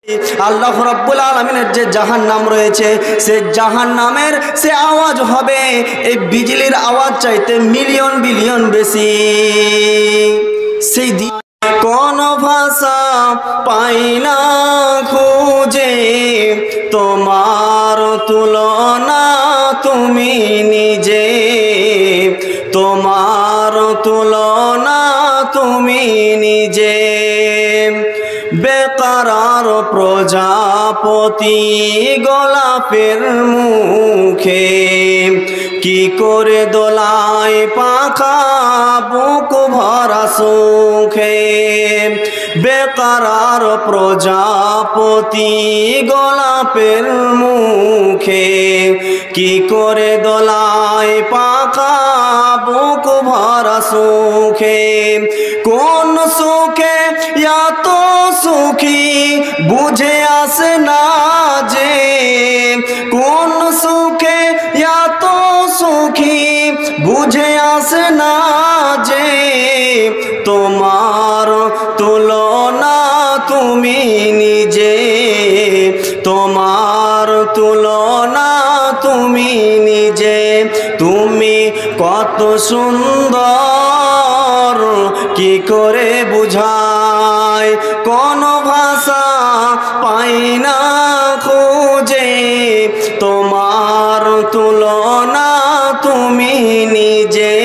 আল্লাহ রাব্বুল আলামিনের যে জাহান্নাম রয়েছে, সে জাহান্নামের সে আওয়াজ হবে এই বিজলির আওয়াজ চাইতে মিলিয়ন বিলিয়ন বেশি। সেই কোন ভাষা পাই না খুঁজে, তোমার তুলনা তুমি নিজে, তোমার তুলনা তুমি নিজে। বেকারার প্রজাপতি গোলাপের মুখে, কি করে দোলায় পাখা বুক ভরা সুখে। বেকারার প্রজাপতি গোলাপের মুখে, কি করে দোলায় পাখা বুক ভরা সুখে। কোন সুখে এত সুখী বুঝে আসে না যে, কোন সুখে এত সুখী বুঝে আসে না যে। তোমার তুলনা তুমি নিজে, তোমার তুলনা তুমি নিজে। তুমি কত সুন্দর কি করে বুঝায়, কোন ভাষা পাই না খুঁজে। তোমার তুলনা তুমি নিজে,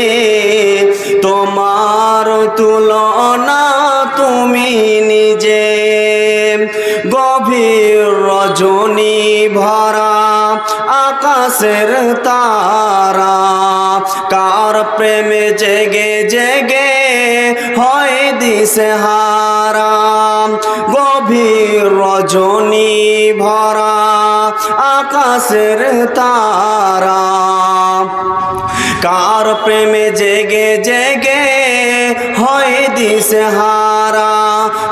তোমার তুলনা তুমি নিজে। গভীর রজনী ভরা আকাশের তারা, কার প্রেমে জেগে জেগে হয় দিশেহারা। গভীর রজনী ভরা আকাশের তারা, কার প্রেমে জেগে জেগে হয় দিশেহারা।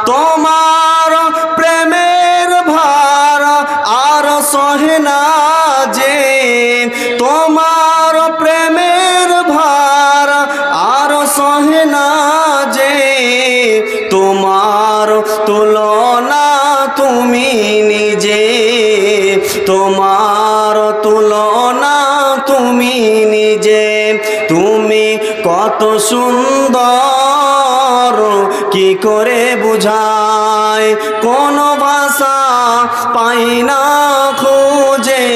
তোমার প্রেমের ভার আর সহে না যে, তোমার প্রেমের ভার আর সহে না যে। তোমার তুলনা তুমি নিজে, তোমার তুলনা তুমি নিজে। তুমি কত সুন্দর কি করে বুঝায়, কোন ভাষা পাই না খুঁজে।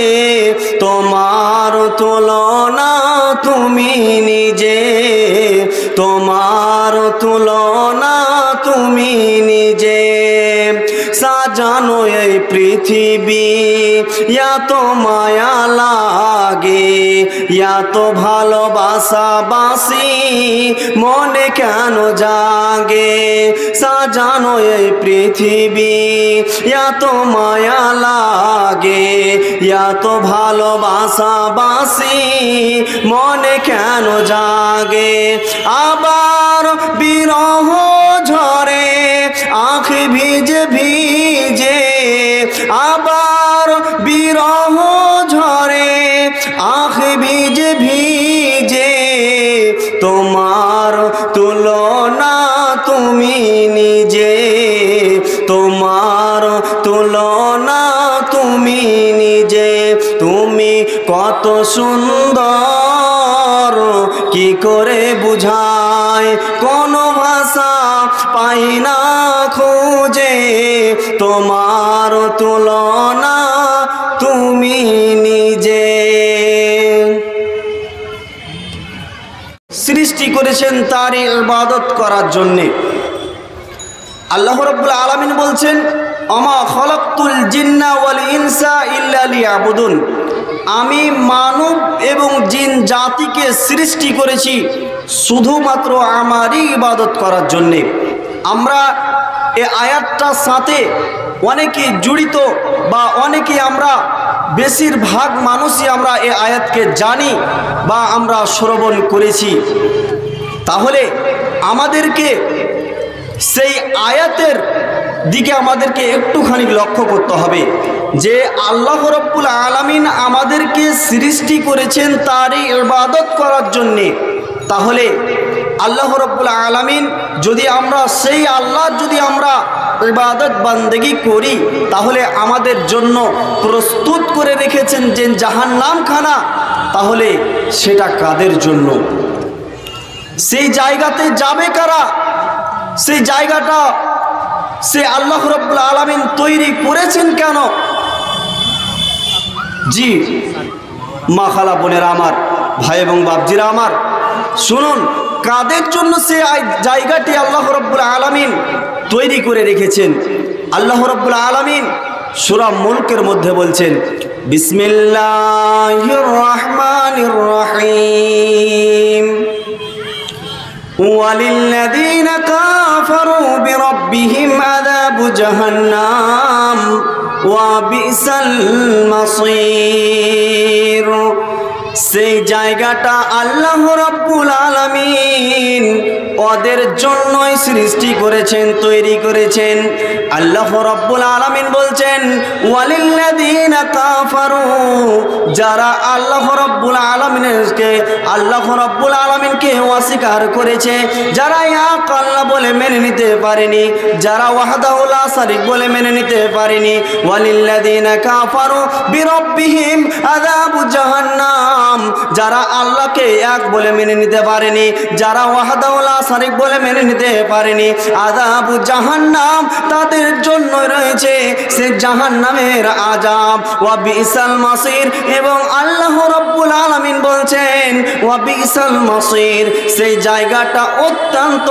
তোমার তুলনা তুমি নিজে, তোমার তুলনা তুমি নিজে। সাজানো এই পৃথিবী এত মায়া লাগে, এত ভালোবাসা বাসি মনে কেন জাগে। সাজানো এই পৃথিবী এত মায়া লাগে, এত ভালোবাসা বাসি মনে কেন জাগে। আবার বিরহ ঝরে আঁখ ভিজে ভিজে, আবার বিরহ ঝরে আঁখ ভিজে ভিজে। তোমার তুলনা তুমি নিজে, তোমার তুলনা তুমি নিজে। তুমি কত সুন্দর কি করে বুঝায়, কোন ভাষা পাই না খুঁজে। তোমার তুলনা তুমি নিজে। সৃষ্টি করেছেন তারই ইবাদত করার জন্যে। আল্লাহ রাব্বুল আলামিন বলছেন, আমা খলাকতুল জিন্না ওয়াল ইনসা ইল্লা লিয়াবুদুন। আমি মানব এবং জিন জাতিকে সৃষ্টি করেছি শুধুমাত্র আমারই ইবাদত করার জন্যে। আমরা এই আয়াতটার সাথে অনেকে জড়িত, বা অনেকে আমরা বেশিরভাগ মানুষই আমরা এই আয়াতকে জানি বা আমরা শ্রবণ করেছি। তাহলে আমাদেরকে সেই আয়াতের দিকে আমাদেরকে একটুখানি লক্ষ্য করতে হবে যে আল্লাহ রাব্বুল আলামিন আমাদেরকে সৃষ্টি করেছেন তারই ইবাদত করার জন্যে। তাহলে আল্লাহ রাব্বুল আলামিন যদি আমরা সেই আল্লাহ যদি আমরা ইবাদত বান্দেগি করি, তাহলে আমাদের জন্য প্রস্তুত করে রেখেছেন যে জাহান্নাম খানা, তাহলে সেটা কাদের জন্য? সেই জায়গাতে যাবে কারা? সেই জায়গাটা সে আল্লাহ রাব্বুল আলামিন তৈরি করেছেন কেন? জি মা খালা বোনেরা আমার, ভাই এবং বাপজিরা আমার, শুনুন কাদের জন্য সে জায়গাটি আল্লাহ রাব্বুল আলামিন তৈরি করে রেখেছেন। আল্লাহ রাব্বুল আলামিন সূরা মুলকের মধ্যে বলছেন, বিসমিল্লাহির রহমানির রহিম, ওয়ালিল্লাযীনা কাফারু বিরাব্বিহিম আযাবু জাহান্নাম ওয়া বিসাল মাসীর। সেই জায়গাটা আল্লাহ রাব্বুল আলামিন ওদের জন্যই সৃষ্টি করেছেন, তৈরি করেছেন। আল্লাহ রাব্বুল আলামিন বলছেন, ওয়ালিল্লাযীনা কাফারু, যারা আল্লাহ রাব্বুল আলামিনকে অস্বীকার করেছে, যারা এক আল্লাহ বলে মেনে নিতে পারেনি, যারা ওয়াহদাহু লা শারীক বলে মেনে নিতে পারেনি, ওয়ালিল্লাযীনা কাফারু বিরাব্বিহিম আযাবু জাহান্নাম, যারা আল্লাহকে এক বলে মেনে নিতে পারেনি, যারা ওয়াহদাহু লা শারীক বলে মেনে নিতে পারেনি, আযাবু জাহান্নাম, তাদের জন্য রয়েছে সে জাহান্নামের আযাব, ওয়া বিসাল মাসীর, এবং আল্লাহ রাব্বুল আলামিন বলছেন ওয়া বিসাল মাসীর, সেই জায়গাটা অত্যন্ত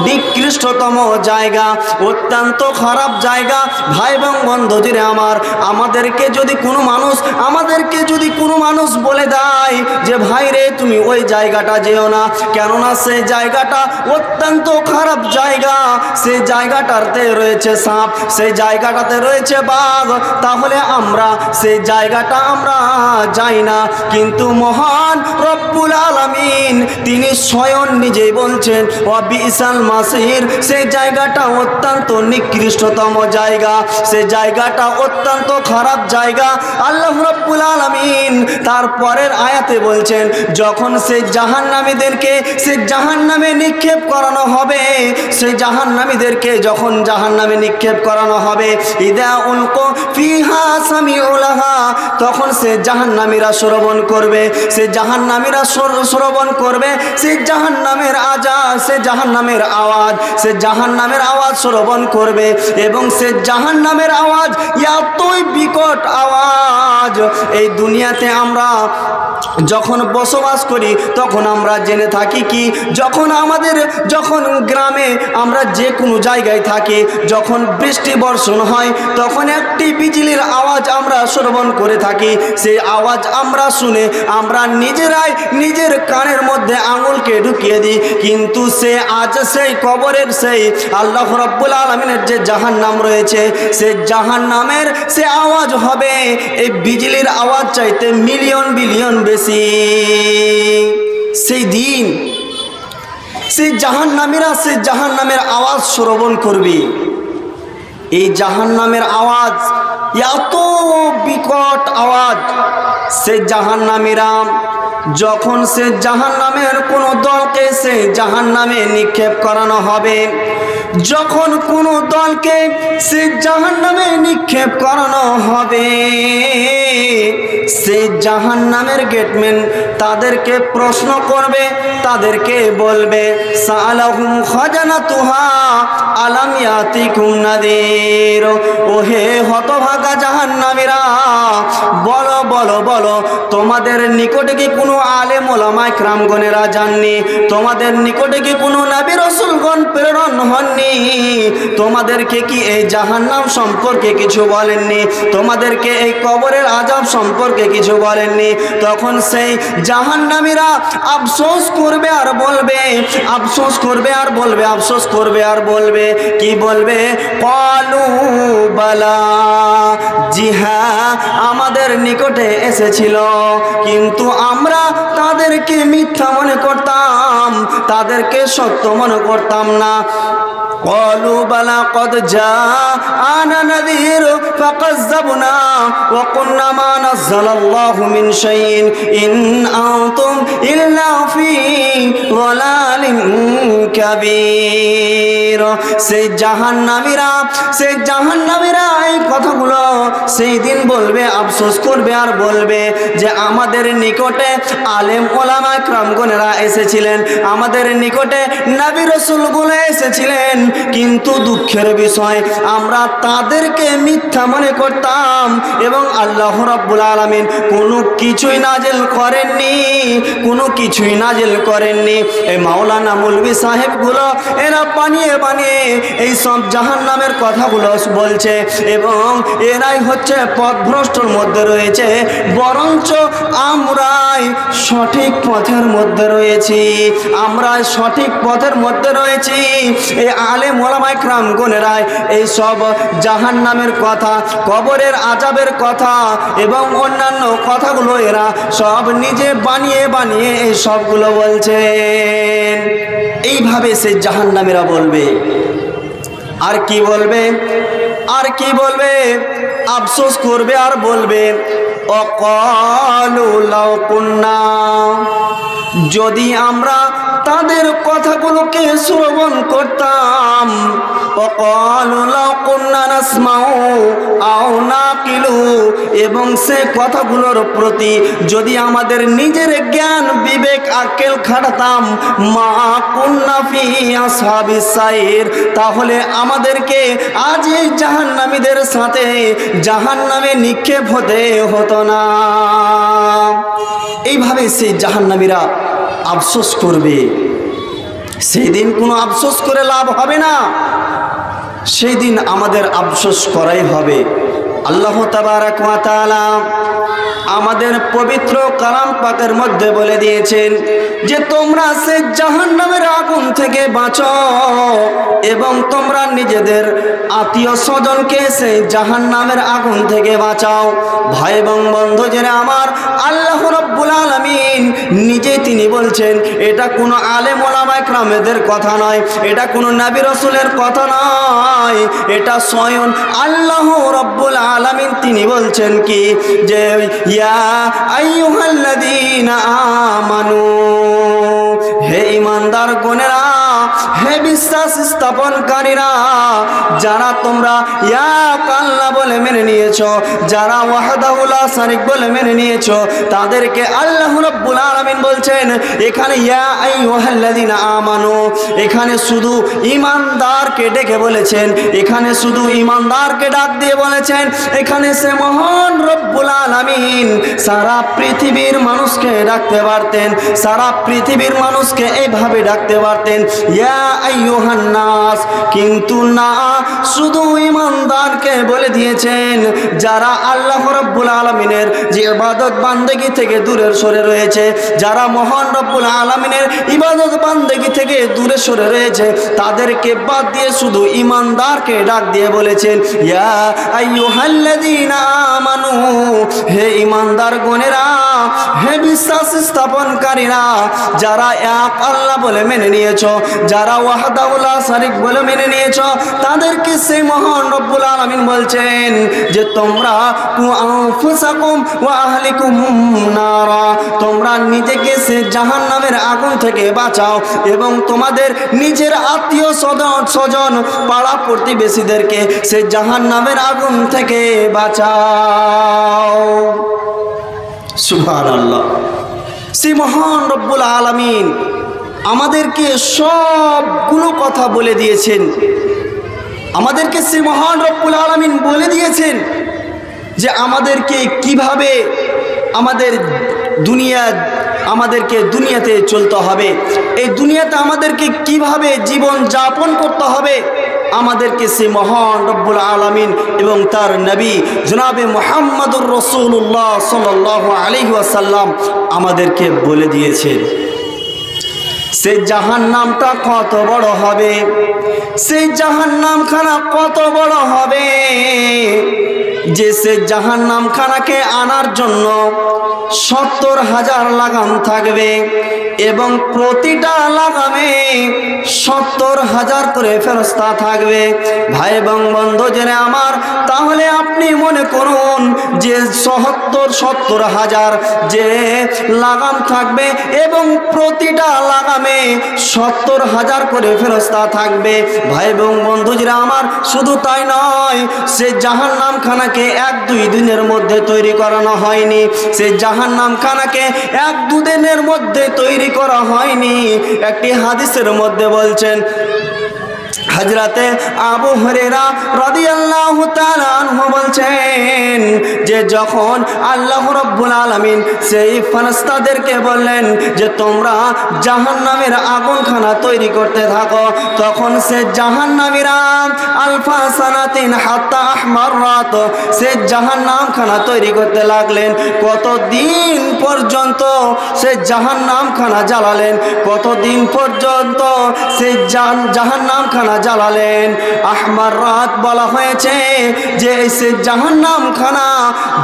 নিকৃষ্টতম জায়গা, অত্যন্ত খারাপ জায়গা। ভাই এবং বন্ধুরা আমার, আমাদেরকে যদি কোনো মানুষ বলে দেয় যে ভাই রে তুমি ওই জায়গাটা যেও না, কেননা সেই জায়গাটা অত্যন্ত খারাপ জায়গা, সেই জায়গাটাতে রয়েছে সাপ, সেই জায়গাটাতে রয়েছে বাঘ, তাহলে আমরা সেই জায়গাটা আমরা যাই না। কিন্তু মহান রব্বুল আলামিন তিনি স্বয়ং নিজেই বলছেন ওয়া বিসাল মাসীর, সেই জায়গাটা অত্যন্ত নিকৃষ্টতম জায়গা, সেই জায়গাটা অত্যন্ত খারাপ জায়গা। আল্লাহ রাব্বুল আলামিন তারপরের আয়াতে বলছেন, যখন সেই জাহান্নামীদেরকে সেই জাহান্নামে নিক্ষেপ করানো হবে, সেই জাহান্নামীদেরকে যখন জাহান্নামে নিক্ষেপ করানো হবে, ইদা উলকু ফিহা সামিউ লাহা, তখন সে জাহান্নামীরা শ্রবণ করবে, সে জাহান্নামীরা শ্রবণ করবে সে জাহান্নামের আযাব, সে জাহান্নামের আওয়াজ, সে জাহান্নামের আওয়াজ শ্রবণ করবে, এবং সে জাহান্নামের আওয়াজ এতই বিকট আওয়াজ, এই দুনিয়াতে আমরা যখন বসবাস করি তখন আমরা জেনে থাকি কি, যখন গ্রামে আমরা যে কোনো জায়গায় থাকি, যখন বৃষ্টি বর্ষণ হয় তখন একটি বিজলির আওয়াজ আমরা শ্রবণ করে থাকি। সেই আওয়াজ আমরা শুনে আমরা নিজেরাই নিজের কানের মধ্যে আঙুলকে ঢুকিয়ে দিই, কিন্তু সে আজ সেই কবরের সেই আল্লাহ রাব্বুল আলামিনের যে জাহান্নাম রয়েছে, সে জাহান্নামের সে আওয়াজ হবে এই বিজলির আওয়াজ চাইতে মিলিয়ন বিলিয়ন বেশি। সেই দিন সেই জাহান্নামীরা সেই জাহান্নামের আওয়াজ শ্রবণ করবে। এই জাহান্নামের আওয়াজ এত বিকট আওয়াজ, সে জাহান্নামীরা যখন সে জাহান্নামের কোনো দলকে সে জাহান্নামে নিক্ষেপ করানো হবে, যখন কোনো দলকে সে জাহান্নামে নিক্ষেপ করানো হবে, সে জাহান্নামের গেটম্যান তাদেরকে প্রশ্ন করবে, তাদেরকে বলবে, সালাহুম খাজানাতুহা আলাম ইয়াতিকুম নাযীর, ওহে হতভাগা জাহান্নামীরা, বলো বলো বলো, তোমাদের নিকটে কি কোনো আলেম ওলামা ইকরামগণেরা যাননি? তোমাদের নিকটে কি কোনো নবী রাসূলগণ প্রেরণ হননি? তোমাদেরকে কি এই জাহান্নাম সম্পর্কে কিছু বলেননি? তোমাদেরকে এই কবরের আযাব সম্পর্কে কিছু বলেননি? তখন সেই জাহান্নামীরা আফসোস করবে আর বলবে, আফসোস করবে আর বলবে, আফসোস করবে আর বলবে, কি বলবে? ক্বালু বালা, জি হ্যাঁ আমাদের নিকটে এসেছিল, কিন্তু আমরা তাদেরকে মিথ্যা মনে করতাম, তাদেরকে সত্য মনে করতাম না। قالوا بلى قد جاءنا نذير فكذبنا وقلنا ما نزل الله من شيء إن أنتم إلا في ضلال كبير। সেই জাহান্নামীরা এই কথাগুলো সেই দিন বলবে, আফসোস করবে আর বলবে যে আমাদের নিকটে আলেম ওলামা کرامগণেরা এসেছিলেন, আমাদের নিকটে নবী রাসূলগুলো এসেছিলেন, কিন্তু দুঃখের বিষয় আমরা তাদেরকে মিথ্যা মনে করতাম এবং আল্লাহ রাব্বুল আলামিন কোনো কিছুই নাজিল করেননি। এই মাওলানা মৌলভী সাহেবগুলো এরা বানিয়ে এই সব জাহান্নামের কথাগুলো বলছে এবং এরাই হচ্ছে পথভ্রষ্টর মধ্যে রয়েছে, বরঞ্চ আমরাই সঠিক পথের মধ্যে রয়েছি। এই আলেম ওলামা کرامগণেরা এই সব জাহান্নামের কথা, কবরের আযাবের কথা এবং অন্যান্য কথাগুলো এরা সব নিজে বানিয়ে এই সবগুলো বলছেন। এইভাবে সেই জাহান্নামীরা বলবে। আর কি বলবে? আফসোস করবে আর বলবে অকালু লাউ কুন্না, যদি আমরা তাদের কথাগুলোকে শ্রবণ করতাম, অকালু লাউ কুন্না নাসমাউ আও নাকিলু, এবং সে কথাগুলোর প্রতি যদি আমাদের নিজের জ্ঞান বিবেক আক্কেল খাটাতাম, মা কুন্না ফি আসহাবিস সাইর, তাহলে আমাদেরকে আজ এই জাহান্নামীদের সাথে জাহান্নামে নিক্ষেপ হতো না। এইভাবে সেই জাহান্নামীরা আফসোস করবে। সেই দিন কোনো আফসোস করে লাভ হবে না, সেই দিন আমাদের আফসোস করাই হবে। আল্লাহ তাবারাক ওয়া তাআলা আমাদের পবিত্র কালাম পাকের মধ্যে বলে দিয়েছেন যে তোমরা সেই জাহান্নামের আগুন থেকে বাঁচো এবং তোমরা নিজেদের আত্মীয় স্বজনকে সেই জাহান্নামের আগুন থেকে বাঁচাও। ভাই এবং বন্ধুজনেরা আমার, আল্লাহ রাব্বুল আলামিন নিজেই তিনি বলছেন, এটা কোনো আলেম ওলামা کرامদের কথা নয়, এটা কোনো নবী রাসূলের কথা নয়, এটা স্বয়ং আল্লাহ রাব্বুল আলামিন তিনি বলছেন কি যে ইয়া আইয়ুহাল্লাযীনা আমানু, হে ঈমানদার গণেরা, হে বিশ্বাস স্থাপনকারীরা, যারা তোমরা এক আল্লাহ বলে মেনে নিয়েছো, যারা ওয়াহদাহু লা শারীক বলে মেনে নিয়েছো, তাদেরকে আল্লাহ রাব্বুল আলামিন বলছেন এখানে ইয়া আইয়ুহাল্লাযীনা আমানু, এখানে শুধু ঈমানদারকে ডেকে বলেছেন, এখানে শুধু ঈমানদারকে ডাক দিয়ে বলেছেন। এখানে সে মহান রব্বুল আলামিন সারা পৃথিবীর মানুষকে ডাকতে পারতেন, সারা পৃথিবীর মানুষকে এইভাবে ডাকতে পারতেন ইয়া আইয়ুহান নাস, কিন্তু না, শুধু ঈমানদারকে বলে দিয়েছেন, যারা আল্লাহ রাব্বুল আলামিনের যে ইবাদত বান্দেগী থেকে দূরে সরে রয়েছে, যারা মহান রব্বুল আলামিনের ইবাদত বান্দেগী থেকে দূরে সরে রয়েছে, তাদেরকে বাদ দিয়ে শুধু ঈমানদারকে ডাক দিয়ে বলেছেন ইয়া আইয়ুহাল্লাযীনা আমানু, হে ঈমানদার গণেরা, হে বিশ্বাস স্থাপনকারীরা, যারা এক আল্লাহ বলে মেনে নিয়েছো, যারা ওয়াহদাহু লা শারীক বলে মেনে নিয়েছো, তাদেরকে সেই মহান রব্বুল আলামিন বলছেন যে তোমরা কু আনফুসাকুম ওয়া আহলিকুম নারা, তোমরা নিজেকে সে জাহান্নামের আগুন থেকে বাঁচাও এবং তোমাদের নিজের আত্মীয় স্বজন পাড়া প্রতিবেশীদেরকে সে জাহান্নামের আগুন থেকে বাঁচাও। সুবহানাল্লাহ। সেই মহান রব্বুল আলামিন আমাদেরকে সবগুলো কথা বলে দিয়েছেন, আমাদেরকে সেই মহান রব্বুল আলামিন বলে দিয়েছেন যে আমাদেরকে কিভাবে আমাদেরকে দুনিয়াতে চলতে হবে, এই দুনিয়াতে আমাদেরকে কিভাবে জীবন যাপন করতে হবে, আমাদেরকে সে মহান রব্বুল আলামিন এবং তার নবী জনাবে মুহাম্মদুর রাসূলুল্লাহ সাল্লাল্লাহু আলাইহি ওয়াসাল্লাম আমাদেরকে বলে দিয়েছেন। সেই জাহান্নামটা কত বড় হবে, সেই জাহান্নামখানা কত বড় হবে, যে সে জাহান্নামখানাকে আনার জন্য 70,000 লাগাম থাকবে এবং প্রতিটা লাগামে 70,000 করে ফেরেশতা থাকবে। ভাই এবং বন্ধু জেনে আমার, তাহলে আপনি মনে করুন যে 70,000 যে লাগাম থাকবে এবং প্রতিটা লাগামে 70,000 করে ফেরেশতা থাকবে। ভাই এবং বন্ধু জেনে আমার, শুধু তাই নয়, সে জাহান্নামখানাকে 1-2 দিনের মধ্যে তৈরি করানো হয়নি। সে জাহান্নামখানাকে 1-2 দিনের মধ্যে তৈরি করা হয়নি। একটি হাদিসের মধ্যে বলছেন, হযরতে আবু হুরায়রা রাদিয়াল্লাহু তাআলা আনহু বলছেন যে যখন আল্লাহ রাব্বুল আলামিন সেই ফেরেশতাদেরকে বললেন যে তোমরা জাহান্নামের আগুনখানা তৈরি করতে থাকো, তখন সে জাহান্নামীরা আলফা সানাতিন হাত্তা আহমারাত, সে জাহান্নামখানা তৈরি করতে লাগলেন। কতদিন পর্যন্ত সে জাহান্নামখানা জ্বালালেন, কতদিন পর্যন্ত সে জাহান্নামখানা জ্বালালেন। আহমার রাত বলা হয়েছে যে সে জাহান্নামখানা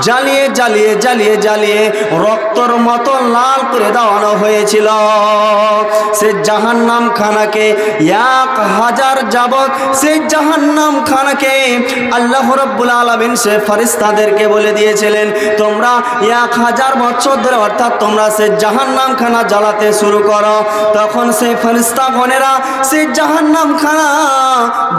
জ্বালিয়ে জ্বালিয়ে জ্বালিয়ে জ্বালিয়ে রক্তর মতো লাল করে দেওয়ানো হয়েছিল। সে জাহান্নামখানাকে 1000 যাবত সেই জাহান্নামখানাকে আল্লাহ রাব্বুল আলামিন সে ফেরেশতাদেরকে বলে দিয়েছিলেন তোমরা 1000 বছর ধরে, অর্থাৎ তোমরা সে জাহান্নামখানা জ্বালাতে শুরু করো। তখন সেই ফেরেশতাগণেরা সেই জাহান্নামখানা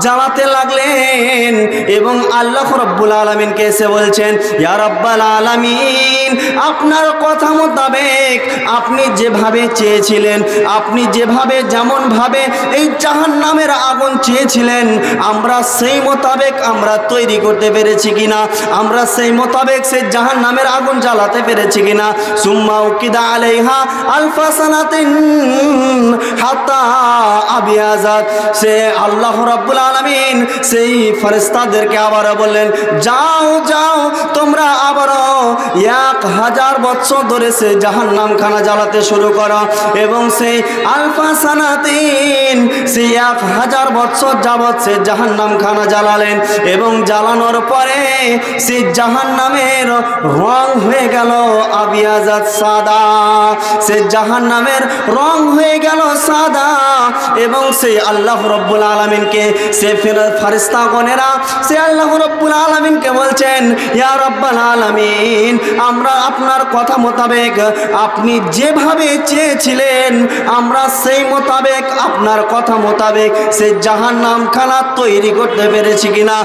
জ্বালাতে লাগলেন এবং আল্লাহ রাব্বুল আলামিনকে এসে বলছেন, ইয়া রাব্বাল আলামিন, আপনার কথা মোতাবেক আপনি যেভাবে চেয়েছিলেন, আপনি যেভাবে যেমনভাবে এই জাহান্নামের আগুন চেয়েছিলেন, আমরা সেই মোতাবেক আমরা তৈরি করতে পেরেছি কিনা, আমরা সেই মোতাবেক সেই জাহান্নামের আগুন জ্বালাতে পেরেছি কিনা। সুম্মা উকিদা আলাইহা আলফা সানাতিন হাত্তা আবিয়াজাত, সে আল্লাহ রাব্বুল আলামিন সেই ফেরেশতাদেরকে আবার বললেন, যাও যাও তোমরা আবারও 1000 বছর ধরে সে জাহান্নামখানা জ্বালাতে শুরু করো। এবং সেই আলফা সানাতিন সেই 1000 বছর যাবৎ সে জাহান্নামখানা জ্বালালেন এবং জ্বালানোর পরে সেই জাহান্নামের রং হয়ে গেল আবিয়াজাত, সাদা। সে জাহান্নামের রং হয়ে গেল সাদা এবং সেই আল্লাহ রাব্বুল আলামিনকে সে ফেরেশতাগণেরা সে আল্লাহ রাব্বুল আলামিনকে বলছেন, ইয়া রাব্বাল আলামিন, আমরা আপনার কথা মোতাবেক আপনি যেভাবে চেয়েছিলেন আমরা সেই মোতাবেক আপনার কথা মোতাবেক সেই জাহান্নামখানা তৈরি করতে পেরেছি কিনা,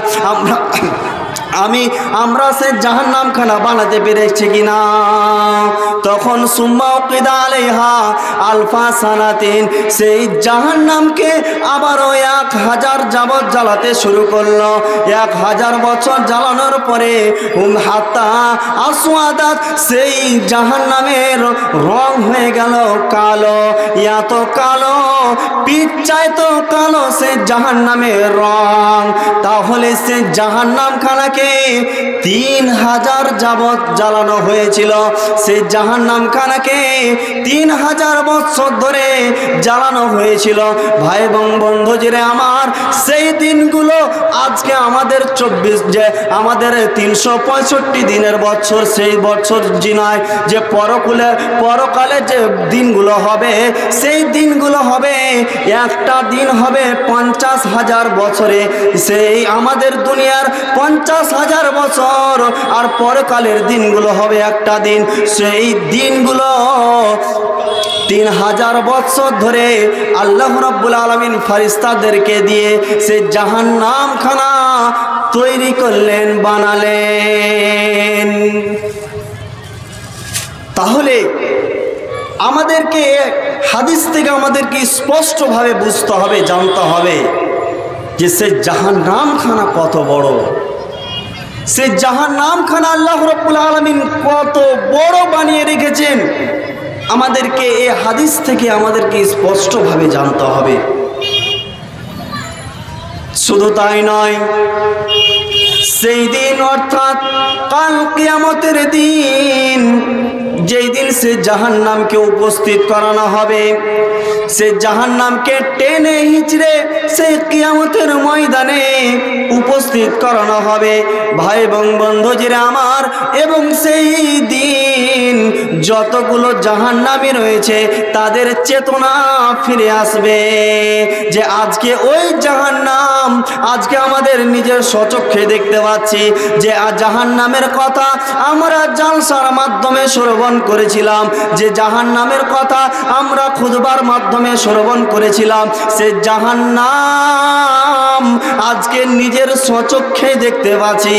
আমরা সেই জাহান্নামখানা বানাতে পেরেছি কিনা। তখন সুম্মা উকিদা আলাইহা আলফা সানাতিন, সেই জাহান্নামকে আবারও 1000 যাবত জ্বালাতে শুরু করলো। 1000 বছর জ্বালানোর পরে হাত্তা আসওয়াদাত, সেই জাহান্নামের রং হয়ে গেল কালো, এত কালো পিচ্চাইতো কালো সে জাহান্নামের রং। তাহলে সে জাহান্নামখানাকে 3000 যাবত জ্বালানো হয়েছিল। সেই জাহান্নামখানাকে 3000 বছর ধরে জ্বালানো হয়েছিল। ভাই এবং বন্ধুজিরে আমার, সেই দিনগুলো আজকে আমাদের 24 যে আমাদের 365 দিনের বছর, সেই বছর নয় যে পরকালে যে দিনগুলো হবে, সেই দিনগুলো হবে একটা দিন হবে 50,000 বছরে। সেই আমাদের দুনিয়ার 50,000 বছর আর পরকালের দিনগুলো হবে একটা দিন। সেই দিনগুলো 3000 বছর ধরে আল্লাহ রাব্বুল আলামিন ফেরেশতাদেরকে দিয়ে সে জাহান্নামখানা তৈরি করলেন, বানালেন। তাহলে আমাদেরকে হাদিস থেকে আমাদেরকে স্পষ্টভাবে বুঝতে হবে, জানতে হবে যে সে জাহান্নামখানা কত বড়। সে জাহান্নামখানা আল্লাহ রাব্বুল আলামিন কত বড় বানিয়ে রেখেছেন, আমাদেরকে এই হাদিস থেকে আমাদেরকে স্পষ্টভাবে জানতে হবে। শুধু তাই নয়, সেই দিন অর্থাৎ কাল কিয়ামতের দিন যেই দিন সে জাহান্নামকে উপস্থিত করানো হবে, সে জাহান্নামকে টেনে হিচড়ে সেই কিয়ামতের ময়দানে উপস্থিত করানো হবে। ভাই এবং বন্ধুজিরা আমার, এবং সেই দিন যতগুলো জাহান্নামী রয়েছে তাদের চেতনা ফিরে আসবে যে আজকে ওই জাহান্নাম, আজকে আমাদের নিজের স্বচক্ষে দেখতে পাচ্ছি যে জাহান্নামের কথা আমরা জালসার মাধ্যমে শ্রবণ করেছিলাম, যে জাহান্নামের কথা আমরা খুতবার মাধ্যমে শ্রবণ করেছিলাম, সে জাহান্নাম আজকে নিজের স্বচক্ষে দেখতে পাচ্ছি।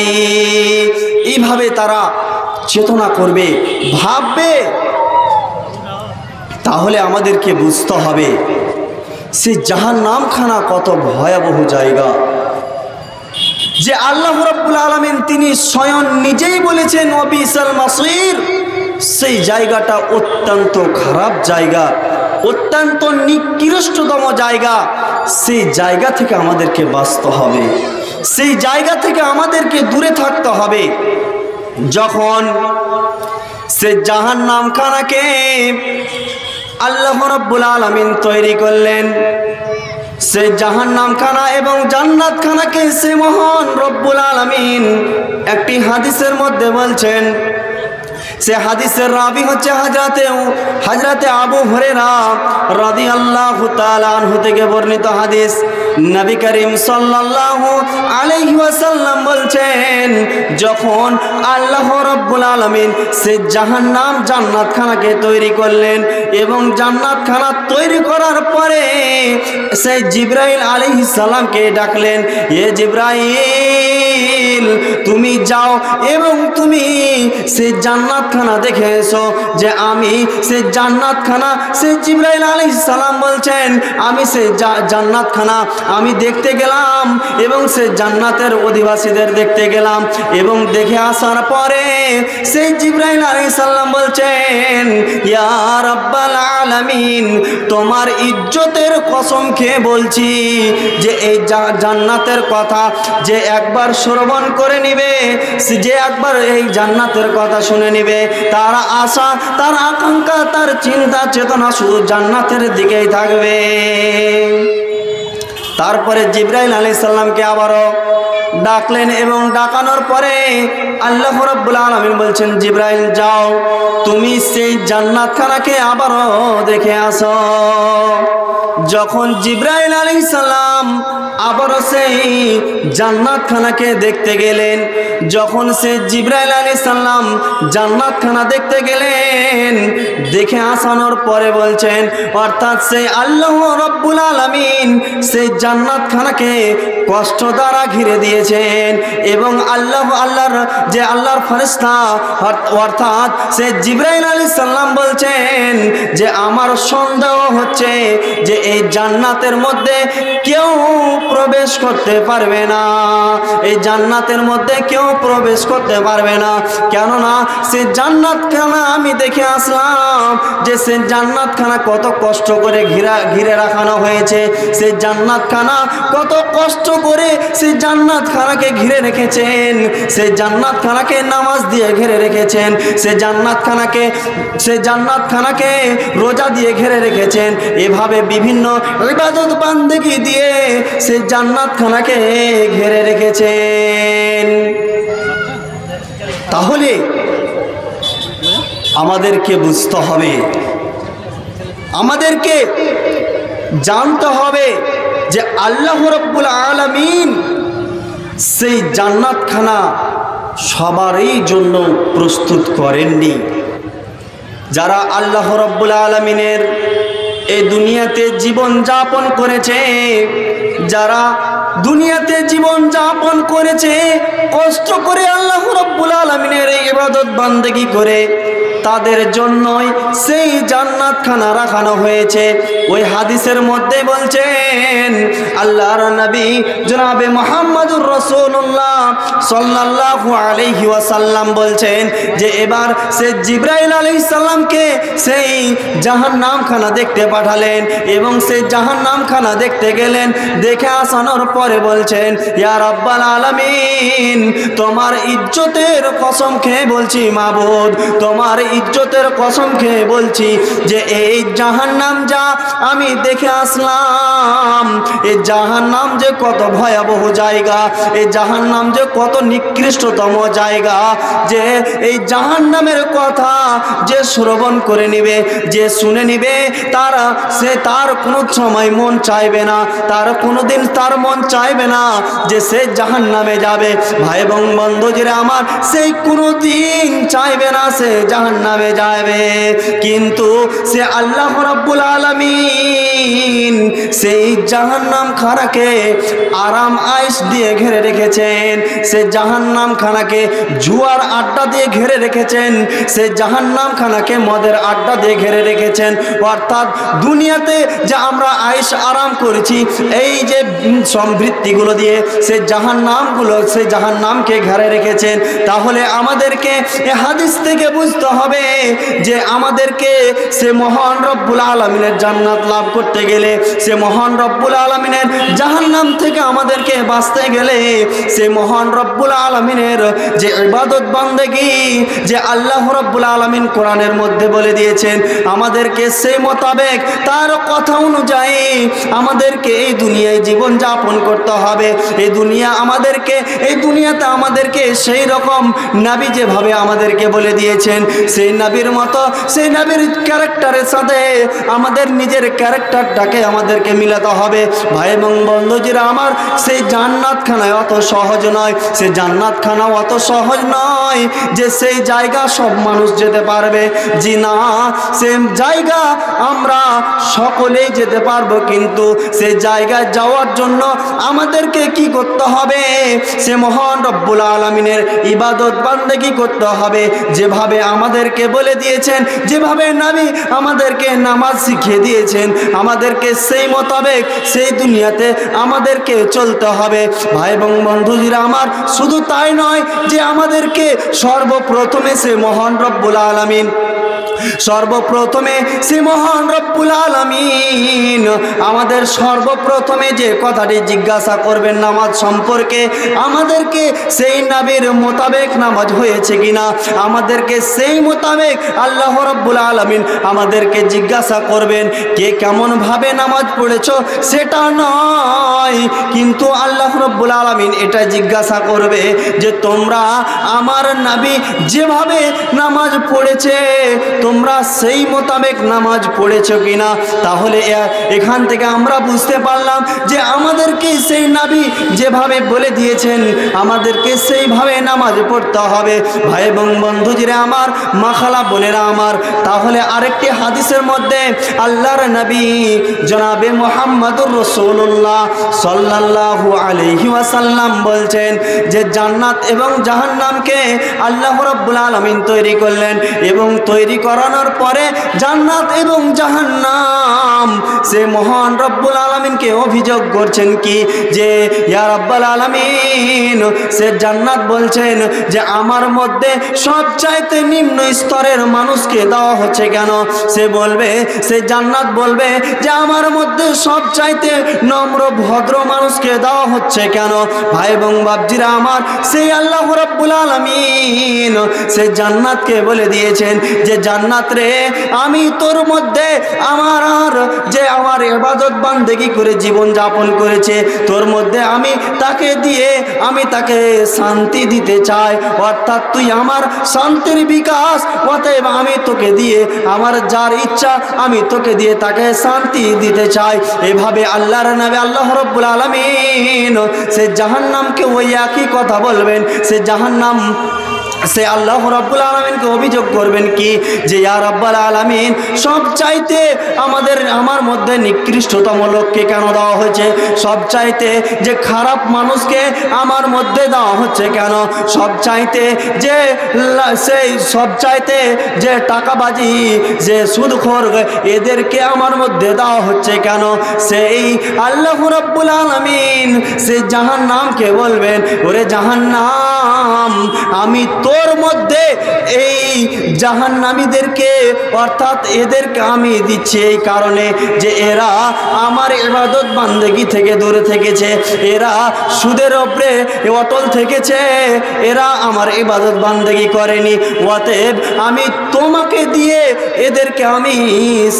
এইভাবে তারা চেতনা করবে, ভাববে। তাহলে আমাদেরকে বুঝতে হবে সে জাহান্নামখানা কত ভয়াবহ জায়গা, যে আল্লাহ রাব্বুল আলামিন তিনি স্বয়ং নিজেই বলেছেন ওয়াবিসাল মাসির। সেই জায়গাটা অত্যন্ত খারাপ জায়গা, অত্যন্ত নিকৃষ্টতম জায়গা। সেই জায়গা থেকে আমাদেরকে বাঁচতে হবে, সেই জায়গা থেকে আমাদেরকে দূরে থাকতে হবে। যখন সে জাহান্নামখানাকে আল্লাহ রাব্বুল আলামিন তৈরি করলেন, সে জাহান্নামখানা এবং জান্নাতখানাকে সে মহান রব্বুল আলামিন একটি হাদিসের মধ্যে বলছেন। সে হাদিসের রাবি হচ্ছে হযরতে আবু হুরায়রা রাদিয়াল্লাহু তাআলা আনহু থেকে বর্ণিত হাদিস। নবী করিম সাল্লাল্লাহু আলাইহি ওয়াসাল্লাম বলছেন, যখন আল্লাহ রাব্বুল আলামিন সে জাহান্নাম জান্নাতখানাকে তৈরি করলেন এবং জান্নাতখানা তৈরি করার পরে সে জিবরাইল আলাইহিস সালামকে ডাকলেন, এ জিবরাইল তুমি যাও এবং তুমি সে জান্নাতখানা দেখে এসো। যে আমি সে জান্নাতখানা, সে জিবরাইল আলাইহিস সালাম বলছেন আমি সে জান্নাতখানা আমি দেখতে গেলাম এবং সে জান্নাতের অধিবাসীদের দেখতে গেলাম, এবং দেখে আসার পরে সেই জিবরাইল আলাইহিস সালাম বলছেন, ইয়া রাব্বাল আলামিন, তোমার ইজ্জতের কসম খেয়ে বলছি যে এই জান্নাতের কথা যে একবার শ্রবণ করে নিবে, যে একবার এই জান্নাতের কথা শুনে নিবে, তার আশা, তার আকাঙ্ক্ষা, তার চিন্তা চেতনা শুধু জান্নাতের দিকেই থাকবে। তারপরে জিবরাইল আলাইহিস সালামকে আবারও ডাকলেন এবং ডাকানোর পরে আল্লাহ রাব্বুল আলামিন বলছেন, জিবরাইল যাও তুমি সেই জান্নাতখানাকে আবারও দেখে আসো। যখন জিবরাইল আলাইহিস সালাম আবারও সেই জান্নাতখানাকে দেখতে গেলেন, যখন সে জিবরাইল আলাইহিস সালাম জান্নাতখানা দেখতে গেলেন, দেখে আসানোর পরে বলছেন, অর্থাৎ সেই আল্লাহ রাব্বুল আলামিন সেই জান্নাতখানাকে কষ্ট দ্বারা ঘিরে দিয়েছেন এবং আল্লাহর ফেরেশতা অর্থাৎ সে জিবরাইল আলাইহিস সালাম বলছেন যে আমার সন্দেহ হচ্ছে যে এই জান্নাতের মধ্যে কেউ প্রবেশ করতে পারবে না, এই জান্নাতের মধ্যে কেউ প্রবেশ করতে পারবে না। কেননা সে জান্নাতখানা আমি দেখে আসলাম যে সে জান্নাতখানা কত কষ্ট করে ঘিরে রাখানো হয়েছে, সে জান্নাতখানা কত কষ্ট করে সেই জান্নাতখানাকে ঘিরে রেখেছেন, সেই জান্নাতখানাকে নামাজ দিয়ে ঘিরে রেখেছেন, সেই জান্নাতখানাকে রোজা দিয়ে ঘিরে রেখেছেন, এভাবে বিভিন্ন ইবাদত বান্দেগি দিয়ে সেই জান্নাতখানাকে ঘিরে রেখেছেন। তাহলে আমাদেরকে বুঝতে হবে, আমাদেরকে জানতে হবে যে আল্লাহ রাব্বুল আলামিন সেই জান্নাতখানা সবারই জন্য প্রস্তুত করেননি। যারা আল্লাহ রাব্বুল আলামিনের এই দুনিয়াতে জীবন যাপন করেছে, যারা দুনিয়াতে জীবন যাপন করেছে কষ্ট করে আল্লাহ রাব্বুল আলামিনের এই ইবাদত বান্দেগি করে, তাদের জন্যই সেই জান্নাতখানা রাখানো হয়েছে। ওই হাদিসের মধ্যে বলছেন আল্লাহর নবী জনাবে মুহাম্মদুর রাসূলুল্লাহ সাল্লাল্লাহু আলাইহি ওয়াসাল্লাম বলছেন যে এবার সে জিবরাইল আলাইহিস সালামকে সেই জাহান্নামখানা দেখতে পাঠালেন এবং সেই জাহান্নামখানা দেখতে গেলেন। দেখে আসানোর পরে বলছেন, ইয়া রাব্বাল আলামিন, তোমার ইজ্জতের কসম খেয়ে বলছি মাবুদ, তোমার ইজ্জতের কসম খেয়ে বলছি যে এই জাহান্নাম যা আমি দেখে আসলাম, এই জাহান্নাম যে কত ভয়াবহ জায়গা, এই জাহান্নাম যে কত নিকৃষ্টতম জায়গা, যে এই জাহান্নামের কথা যে শ্রবণ করে নিবে, যে শুনে নিবে, তার কোনো সময় মন চাইবে না, তার কোনোদিন তার মন চাইবে না যে সে জাহান্নামে যাবে। ভাই এবং বন্ধুরা আমার, সেই কোনোদিন চাইবে না সে জাহান্নামে যাবে। কিন্তু সে আল্লাহ রাব্বুল আলামিন সেই জাহান্নাম খানাকে আরাম আয়েশ দিয়ে ঘিরে রেখেছেন, সে জাহান্নাম খানাকে জুয়ার আড্ডা দিয়ে ঘিরে রেখেছেন, সে জাহান্নাম খানাকে মদের আড্ডা দিয়ে ঘিরে রেখেছেন। অর্থাৎ দুনিয়াতে যে আমরা আয়েশ আরাম করেছি এই যে সমৃদ্ধিগুলো দিয়ে সে জাহান্নামকে ঘিরে রেখেছেন। তাহলে আমাদেরকে এই হাদিস থেকে বুঝতে হবে যে আমাদেরকে সে মহান রব্বুল আলামিনের জান্নাত লাভ করতে গেলে, সে মহান রব্বুল আলামিনের জাহান্নাম থেকে আমাদেরকে বাঁচতে গেলে, সে মহান রব্বুল আলামিনের যে ইবাদত বান্দেগি যে আল্লাহ রব্বুল আলামিন কোরআনের মধ্যে বলে দিয়েছেন, আমাদেরকে সেই মোতাবেক তার কথা অনুযায়ী আমাদেরকে এই দুনিয়ায় জীবন যাপন করতে হবে। এই দুনিয়াতে আমাদেরকে সেই রকম নবী যেভাবে আমাদেরকে বলে দিয়েছেন, সেই নবীর মতো, সেই নবীর ক্যারেক্টারের সাথে আমাদের নিজের ক্যারেক্টারটাকে আমাদেরকে মিলাতে হবে। ভাই এবং বন্ধুজিরা আমার, সেই জান্নাতখানায় অত সহজ নয়, সেই জান্নাতখানা অত সহজ নয় যে সেই জায়গা সব মানুষ যেতে পারবে। জি না, সে জায়গা আমরা সকলেই যেতে পারবো, কিন্তু সে জায়গায় যাওয়ার জন্য আমাদেরকে কি করতে হবে? সে মহান রব্বুল আলামিনের ইবাদত বান্দেগি করতে হবে, যেভাবে আমাদেরকে বলে দিয়েছেন, যেভাবে নবী আমাদেরকে নামাজ শিখিয়ে দিয়েছেন, আমাদেরকে সেই মোতাবেক সেই দুনিয়াতে আমাদেরকে চলতে হবে। ভাই এবং বন্ধুজিরা আমার, শুধু তাই নয় যে আমাদেরকে সর্বপ্রথমে সে মহান রব্বুল আলামিন আমাদের সর্বপ্রথমে যে কথাটি জিজ্ঞাসা করবেন নামাজ সম্পর্কে, আমাদেরকে সেই নবীর মোতাবেক নামাজ হয়েছে কিনা, আমাদেরকে সেই মোতাবেক আল্লাহ রাব্বুল আলামিন আমাদেরকে জিজ্ঞাসা করবেন কে কেমন ভাবে নামাজ পড়েছো, সেটা নয়, কিন্তু আল্লাহ রাব্বুল আলামিন এটা জিজ্ঞাসা করবে যে তোমরা আমার নবী যেভাবে নামাজ পড়েছে তোমরা সেই মোতাবেক নামাজ পড়েছো কিনা। তাহলে এখান থেকে আমরা বুঝতে পারলাম যে আমাদেরকে সেই নবী যেভাবে বলে দিয়েছেন আমাদেরকে সেইভাবে নামাজ পড়তে হবে। ভাই এবং বন্ধুজিরা আমার, মাখালা বোনেরা আমার, তাহলে আরেকটি হাদিসের মধ্যে আল্লাহর নবী জনাবে মুহাম্মদুর রাসূলুল্লাহ সাল্লাল্লাহু আলাইহি ওয়াসাল্লাম বলছেন যে জান্নাত এবং জাহান্নামকে আল্লাহ রাব্বুল আলামিন তৈরি করলেন, এবং তৈরি করানোর পরে জান্নাত এবং জাহান্নাম সে মহান রব্বুল আলামিনকে অভিযোগ করছেন কি যে ইয়া রাব্বুল আলামিন, সে জান্নাত বলছেন যে আমার মধ্যে সবচাইতে নিম্ন স্তরের মানুষকে দেওয়া হচ্ছে কেন। সে জান্নাত বলবে যে আমার মধ্যে সবচাইতে নম্র ভদ্র মানুষকে দেওয়া হচ্ছে কেন। ভাই এবং বাপজিরা আমার, সেই আল্লাহ রাব্বুল আলামিন সে জান্নাতকে বলে দিয়েছেন যে জান্নাত রে, আমি তোর মধ্যে আমার ইবাদত বান্দেগি করে জীবন যাপন করেছে, তোর মধ্যে আমি তাকে শান্তি দিতে চাই, অর্থাৎ তুই আমার শান্তির বিকাশ, অতএব আমি তোকে দিয়ে আমার যার ইচ্ছা আমি তোকে দিয়ে তাকে শান্তি দিতে চাই। এভাবে আল্লাহর নবী আল্লাহ রাব্বুল আলামিন সে জাহান্নামকে ওই একই কথা বলবেন। সে আল্লাহ রাব্বুল আলামিনকে অভিযোগ করবেন কি যে ইয়া রাব্বুল আলামিন, সবচাইতে আমার মধ্যে নিকৃষ্টতম লোককে কেন দেওয়া হয়েছে, সবচাইতে যে খারাপ মানুষকে আমার মধ্যে দেওয়া হচ্ছে কেন, সবচাইতে যে টাকাবাজি, যে সুদখোর, এদেরকে আমার মধ্যে দেওয়া হচ্ছে কেন। সেই আল্লাহ রাব্বুল আলামিন সে জাহান্নামকে বলবেন, ওরে জাহান্নাম, আমি তোর মধ্যে এই জাহান্নামীদেরকে অর্থাৎ এদেরকে আমি দিচ্ছি এই কারণে যে এরা আমার ইবাদত বান্দেগি থেকে দূরে থেকেছে, এরা সুদের উপরে অটল থেকেছে, এরা আমার ইবাদত বান্দেগি করেনি, অতএব আমি তোর তোমাকে দিয়ে এদেরকে আমি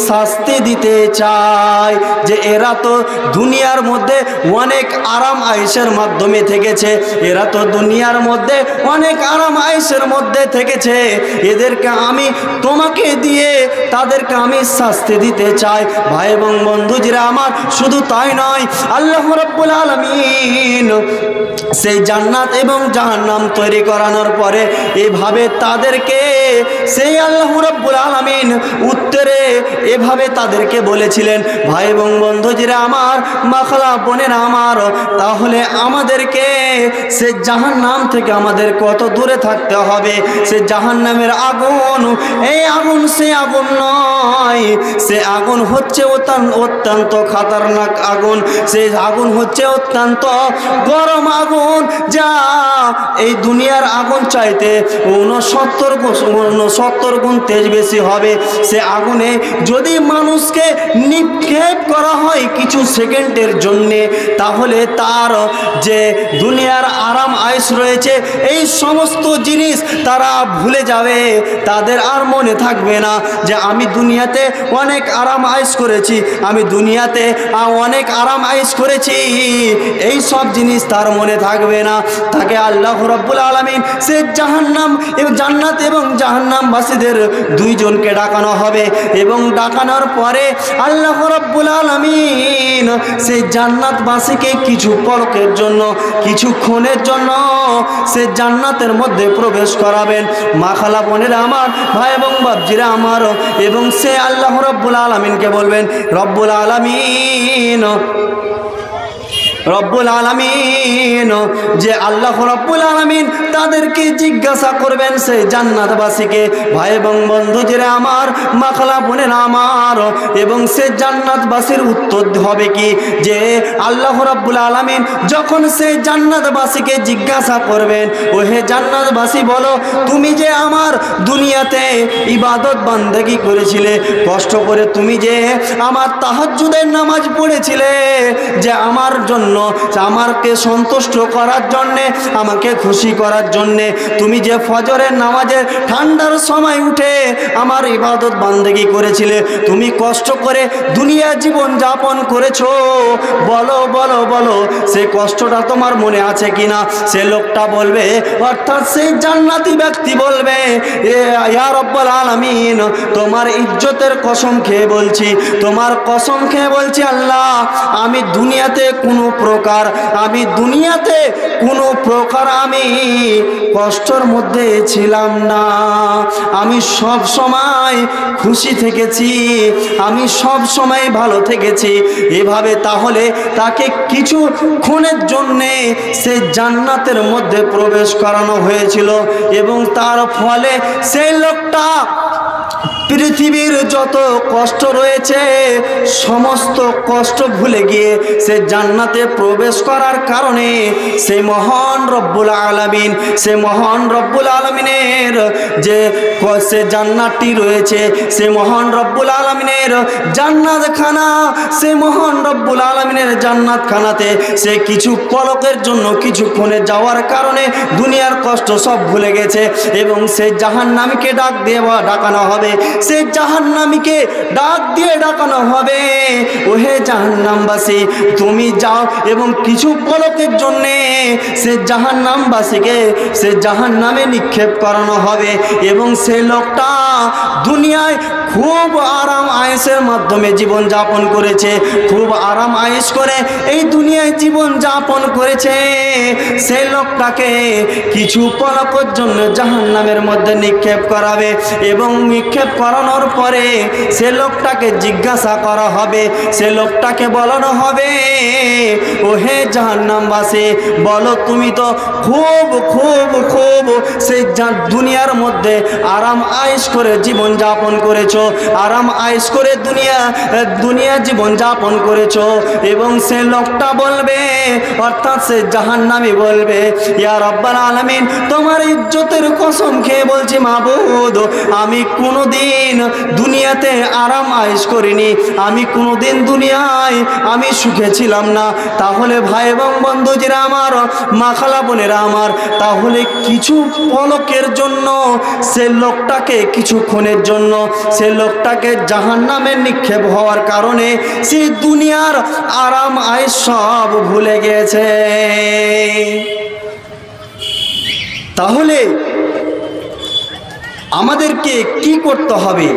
শাস্তি দিতে চাই যে এরা তো দুনিয়ার মধ্যে অনেক আরাম আয়েশের মাধ্যমে থেকেছে, এরা তো দুনিয়ার মধ্যে অনেক আরাম আয়েশের মধ্যে থেকেছে, এদেরকে আমি তোমাকে দিয়ে তাদেরকে আমি শাস্তি দিতে চাই। ভাই এবং বন্ধুজিরা আমার, শুধু তাই নয়, আল্লাহ রাব্বুল আলামিন সেই জান্নাত এবং জাহান্নাম তৈরি করানোর পরে এভাবে তাদেরকে সেই আল্লাহ রাব্বুল আলামিন উত্তরে এভাবে তাদেরকে বলেছিলেন, ভাই এবং বন্ধুজিরা আমার, মাখলা বোনেরা আমার, তাহলে আমাদেরকে সে জাহান্নাম থেকে আমাদের কত দূরে থাকতে হবে। সে জাহান্নামের আগুন, এই আগুন সে আগুন নয়, সে আগুন হচ্ছে অত্যন্ত খতরনাক আগুন, সে আগুন হচ্ছে অত্যন্ত গরম আগুন, যা এই দুনিয়ার আগুন চাইতে 69 গুণ তেজ বেশি হবে। সে আগুনে যদি মানুষকে নিক্ষেপ করা হয় কিছু সেকেন্ডের জন্যে, তাহলে তার যে দুনিয়ার আরাম আয়েশ রয়েছে এই সমস্ত জিনিস তারা ভুলে যাবে, তাদের আর মনে থাকবে না যে আমি দুনিয়াতে অনেক আরাম আয়েশ করেছি, আমি দুনিয়াতে অনেক আরাম আয়েশ করেছি, এই সব জিনিস তার মনে থাকবে না। তাকে আল্লাহ রাব্বুল আলামিন সে জাহান্নাম এবং জান্নাত এবং জাহান্নামবাসীদের দুইজনকে ডাকানো হবে এবং ডাকানোর পরে আল্লাহ রাব্বুল আলামিন সেই জান্নাতবাসীকে কিছু পলকের জন্য, কিছুক্ষণের জন্য সে জান্নাতের মধ্যে প্রবেশ করাবেন। মা খালা বোনেরা আমার, ভাই এবং বাপজিরা আমার, এবং সে আল্লাহ রাব্বুল আলামিনকে বলবেন, রব্বুল আলামিন যে আল্লাহ রাব্বুল আলামিন তাদেরকে জিজ্ঞাসা করবেন সেই জান্নাতবাসীকে, ভাই এবং বন্ধুজিরা আমার, মাখলা বোনেরা আমার, এবং সে জান্নাতবাসীর উত্তর হবে কি যে আল্লাহ রাব্বুল আলামিন যখন সেই জান্নাতবাসীকে জিজ্ঞাসা করবেন, ও হে জান্নাতবাসী বলো, তুমি যে আমার দুনিয়াতে ইবাদত বান্দেগি করেছিলে, কষ্ট করে তুমি যে আমার তাহাজ্জুদের নামাজ পড়েছিলে, যে আমার জন্য, আমাকে সন্তুষ্ট করার জন্যে, আমাকে খুশি করার জন্যে তুমি যে ফজরের নামাজের ঠান্ডার সময় উঠে আমার ইবাদত বান্দেগি করেছিলে, তুমি কষ্ট করে দুনিয়া জীবন যাপন করেছো, বলো বলো বলো সে কষ্টটা তোমার মনে আছে কিনা? সে লোকটা বলবে, অর্থাৎ সেই জান্নাতি ব্যক্তি বলবে, ইয়া রব্বুল আলামিন, তোমার ইজ্জতের কসম খেয়ে বলছি, তোমার কসম খেয়ে বলছি আল্লাহ, আমি দুনিয়াতে কোনো প্রকার আমি কষ্টের মধ্যে ছিলাম না, আমি সব সময় খুশি থেকেছি, আমি সব সময় ভালো থেকেছি। এভাবে তাহলে তাকে কিছুক্ষণের জন্যে সে জান্নাতের মধ্যে প্রবেশ করানো হয়েছিল এবং তার ফলে সেই লোকটা পৃথিবীর যত কষ্ট রয়েছে সমস্ত কষ্ট ভুলে গিয়ে সে জান্নাতে প্রবেশ করার কারণে সেই মহান রব্বুল আলামিনের যে সে জান্নাতটি রয়েছে, সে মহান রব্বুল আলামিনের জান্নাতখানা, সে মহান রব্বুল আলামিনের জান্নাতখানাতে সে কিছু পলকের জন্য, কিছুক্ষণে যাওয়ার কারণে দুনিয়ার কষ্ট সব ভুলে গেছে এবং সে জাহান্নামীকে ডাকানো হবে, সে জাহান্নামীকে ডাক দিয়ে ডাকানো হবে, ওহে জাহান্নামবাসী তুমি যাও, এবং কিছু পলকের জন্যে সে জাহান্নামবাসীকে সে জাহান্নামে নিক্ষেপ করানো হবে এবং সে লোকটা দুনিয়ায় খুব আরাম আয়েশের মাধ্যমে জীবন যাপন করেছে, খুব আরাম আয়েশ করে এই দুনিয়ায় জীবন যাপন করেছে, সেই লোকটাকে কিছু পলকের জন্য জাহান্নামের মধ্যে নিক্ষেপ করাবে এবং নিক্ষেপ করানোর পরে সে লোকটাকে জিজ্ঞাসা করা হবে, সে লোকটাকে বলানো হবে, ও হে জাহান্নামবাসী বলো, তুমি তো খুব খুব খুব সেই দুনিয়ার মধ্যে আরাম আয়েশ করে জীবন যাপন করেছো, আরাম আয়েশ করে দুনিয়া জীবন যাপন করেছো। এবং সে লোকটা বলবে, অর্থাৎ সে জাহান্নামী বলবে, ইয়া রব্বুল আলামিন, তোমার ইজ্জতের কসম খেয়ে বলছি মাবুদ, আমি কোনোদিন কোনোদিন দুনিয়াতে আরাম আয়েশ করিনি, আমি কোনোদিন দুনিয়ায় আমি সুখে ছিলাম না। তাহলে ভাই এবং বন্ধুজিরা আমার, মা খালা বোনেরা আমার, তাহলে কিছু পলকের জন্য সে লোকটাকে, কিছুক্ষণের জন্য সে লোকটাকে জাহান্নামে নিক্ষেপ হওয়ার কারণে সে দুনিয়ার আরাম আয়েশ সব ভুলে গেছে। তাহলে আমাদেরকে কি করতে হবে?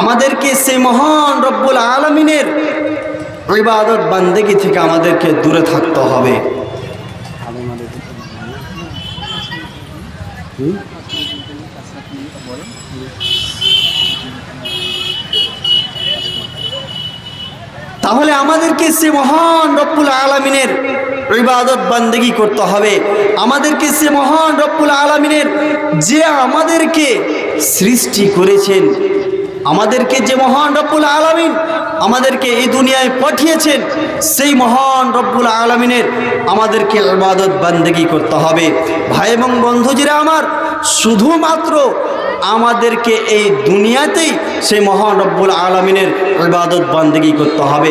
আমাদেরকে সেই মহান রব্বুল আলামিনের ইবাদত বান্দেগি থেকে আমাদেরকে দূরে থাকতে হবে। তাহলে আমাদেরকে সে মহান রব্বুল আলামিনের ইবাদত বান্দেগি করতে হবে। আমাদেরকে সে মহান রব্বুল আলামিনের, যে আমাদেরকে সৃষ্টি করেছেন, আমাদেরকে যে মহান রব্বুল আলামিন আমাদেরকে এই দুনিয়ায় পাঠিয়েছেন, সেই মহান রব্বুল আলামিনের আমাদেরকে ইবাদত বান্দেগি করতে হবে। ভাই এবং বন্ধুজিরা আমার, শুধুমাত্র আমাদেরকে এই দুনিয়াতেই সেই মহান রব্বুল আলামিনের ইবাদত বান্দেগি করতে হবে।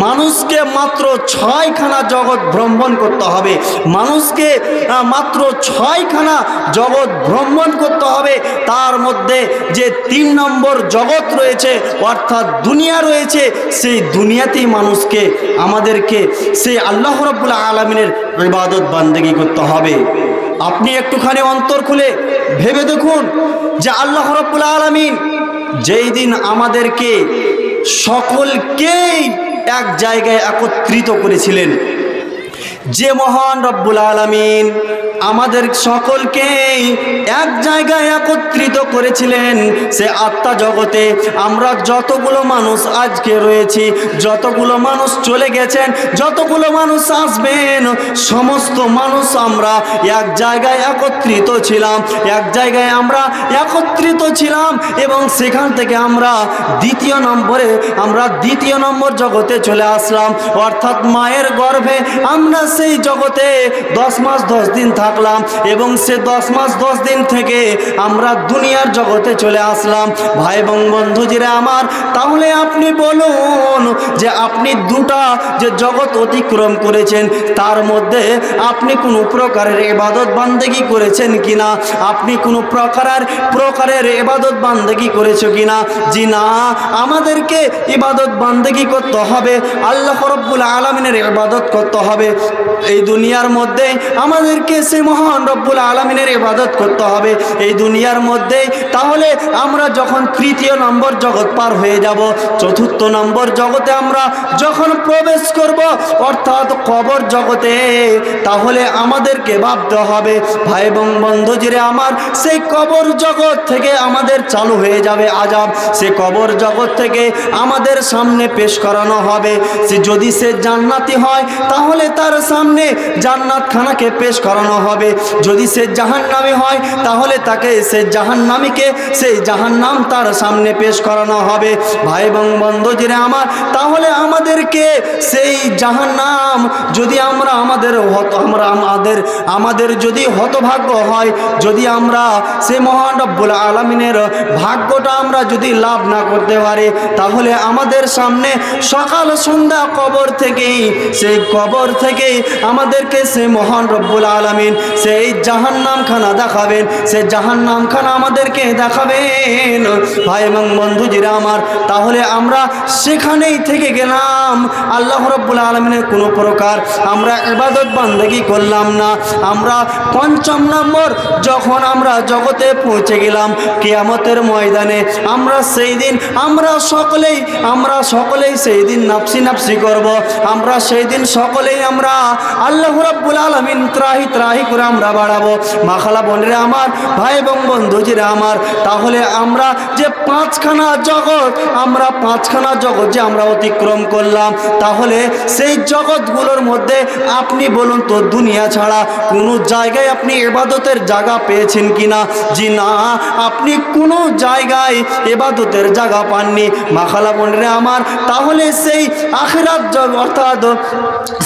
মানুষকে মাত্র 6খানা জগৎ ভ্রমণ করতে হবে। মানুষকে মাত্র 6খানা জগৎ ভ্রমণ করতে হবে। তার মধ্যে যে 3 নম্বর জগৎ রয়েছে, অর্থাৎ দুনিয়া রয়েছে, সেই দুনিয়াতেই মানুষকে, আমাদেরকে সেই আল্লাহ রাব্বুল আলামিনের ইবাদত বান্দেগি করতে হবে। আপনি একটুখানি অন্তর খুলে ভেবে দেখুন যে আল্লাহ রাব্বুল আলামিন যেই দিন আমাদেরকে সকলকেই এক জায়গায় একত্রিত করেছিলেন, যে মহান রব্বুল আলামিন আমাদের সকলকেই এক জায়গায় একত্রিত করেছিলেন, সে আত্মা জগতে আমরা যতগুলো মানুষ আজকে রয়েছি, যতগুলো মানুষ চলে গেছেন, যতগুলো মানুষ আসবেন, সমস্ত মানুষ আমরা এক জায়গায় একত্রিত ছিলাম। এক জায়গায় আমরা একত্রিত ছিলাম এবং সেখান থেকে আমরা দ্বিতীয় নম্বর জগতে চলে আসলাম। অর্থাৎ মায়ের গর্ভে আমরা সেই জগতে 10 মাস 10 দিন থাকলাম এবং সে 10 মাস 10 দিন থেকে আমরা দুনিয়ার জগতে চলে আসলাম। ভাই এবং বন্ধুজিরা আমার, তাহলে আপনি বলুন যে আপনি দুটা যে জগৎ অতিক্রম করেছেন, তার মধ্যে আপনি কোনো প্রকারের ইবাদত বান্দেগি করেছেন কিনা? আপনি কোনো প্রকারের ইবাদত বান্দেগি করেছো কিনা? জি না, আমাদেরকে ইবাদত বান্দেগি করতে হবে, আল্লাহ রাব্বুল আলামিনের ইবাদত করতে হবে। এই দুনিয়ার মধ্যে আমাদেরকে সেই মহান রব্বুল আলামিনের ইবাদত করতে হবে এই দুনিয়ার মধ্যে। তাহলে আমরা যখন 3য় নম্বর জগৎ পার হয়ে যাব, 4র্থ নম্বর জগতে আমরা যখন প্রবেশ করব, অর্থাৎ কবর জগতে, তাহলে আমাদেরকে ভাবতে হবে ভাই এবং বন্ধুজিরা আমার, সেই কবর জগৎ থেকে আমাদের চালু হয়ে যাবে আযাব। সে কবর জগৎ থেকে আমাদের সামনে পেশ করানো হবে। যদি সে জান্নাতি হয় তাহলে তার সামনে জান্নাত খানাকে পেশ করানো হবে। যদি সে জাহান্নামী হয় তাহলে তাকে সে জাহান্নামীকে সেই জাহান্নাম তার সামনে পেশ করানো হবে। ভাই এবং বন্ধুজিরা আমার, তাহলে আমাদেরকে সেই জাহান্নাম, যদি আমাদের যদি হতভাগ্য হয়, যদি আমরা সেই মহান রব্বুল আলামিনের ভাগ্যটা আমরা যদি লাভ না করতে পারি, তাহলে আমাদের সামনে সকাল সন্ধ্যা কবর থেকেই আমাদেরকে সেই মহান রব্বুল আলামিন সেই জাহান্নামখানা দেখাবেন, সেই জাহান্নামখানা আমাদেরকে দেখাবেন। ভাই এবং বন্ধুজিরা আমার, তাহলে আমরা সেখানেই থেকে গেলাম, আল্লাহ রাব্বুল আলামিনের কোনো প্রকার আমরা ইবাদত বান্দেগি করলাম না। আমরা 5ম নম্বর যখন আমরা জগতে পৌঁছে গেলাম, কিয়ামতের ময়দানে, আমরা সেই দিন আমরা সকলেই সেই দিন নাফসি করব। আমরা সেই দিন সকলেই আমরা আল্লাহ রাব্বুল আলামিন ত্রাহি করে আমরা বাড়াবো। মা খালা বোনেরা আমার, ভাই এবং বন্ধুজিরা আমার, তাহলে আমরা যে 5খানা জগৎ যে আমরা অতিক্রম করলাম, তাহলে সেই জগৎগুলোর মধ্যে আপনি বলুন তো, দুনিয়া ছাড়া কোনো জায়গায় আপনি ইবাদতের জায়গা পেয়েছেন কিনা? জি না, আপনি কোনো জায়গায় ইবাদতের জায়গা পাননি। মা খালা বোনেরা আমার, তাহলে সেই আখিরাত জগৎ, অর্থাৎ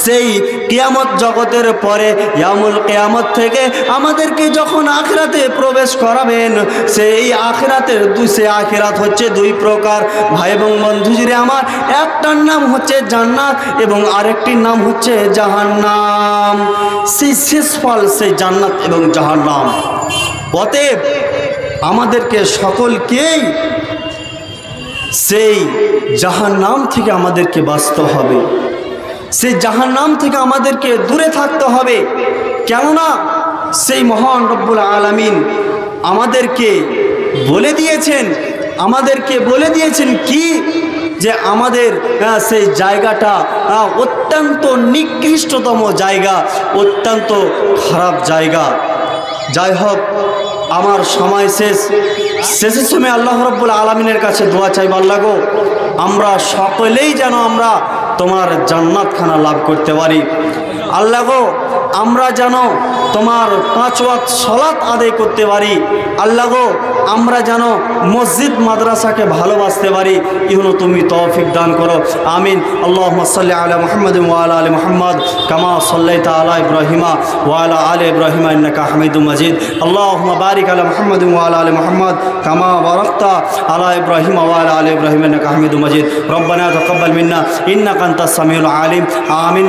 সেই কিয়ামত জগতের পরে ইয়ামুল কিয়ামত কিয়ামত থেকে আমাদেরকে যখন আখিরাতে প্রবেশ করাবেন, সেই আখিরাত হচ্ছে দুই প্রকার। ভাই এবং বন্ধুজিরে আমার, একটার নাম হচ্ছে জান্নাত এবং আরেকটির নাম হচ্ছে জাহান্নাম। সেই শেষ ফল সেই জান্নাত এবং জাহান্নাম। অতএব আমাদেরকে সকলকেই সেই জাহান্নাম থেকে আমাদেরকে বাঁচতে হবে, সেই জাহান্নাম থেকে আমাদেরকে দূরে থাকতে হবে। কেননা সেই মহান রব্বুল আলামিন আমাদেরকে বলে দিয়েছেন কি, যে আমাদের সেই জায়গাটা অত্যন্ত নিকৃষ্টতম জায়গা, অত্যন্ত খারাপ জায়গা। যাই হোক, আমার সময় শেষের সময় আল্লাহ রাব্বুল আলামিনের কাছে দোয়া চাইব, আল্লাহ গো, আমরা সকলেই যেন আমরা তোমার জান্নাতখানা লাভ করতে পারি। আল্লাহ গো, আমরা যেন তোমার 5 ওয়াক্ত সালাত আদায় করতে পারি। আল্লাহ গো, আমরা যেন মসজিদ মাদ্রাসাকে ভালোবাসতে পারি। ইহনো তুমি তৌফিক দান করো, আমিন। আল্লাহুম্মা সাল্লি আলা মুহাম্মাদিন ওয়া আলা আলি মুহাম্মাদ কামা সাল্লাইতা আলা ইব্রাহিমা ওয়া আলা আলি ইব্রাহিমা ইন্নাকা হামিদুম মাজিদ। আল্লাহুম্মা বারিক আলা মুহাম্মাদিন ওয়া আলা আলি মুহাম্মাদ কামা বারাকতা আলা ইব্রাহিমা ওয়া আলা আলি ইব্রাহিমা ইন্নাকা হামিদুম মাজিদ। রব্বানা তাকাব্বাল মিন্না ইন্নাকা আনতাস সামিউল আলিম, আমিন।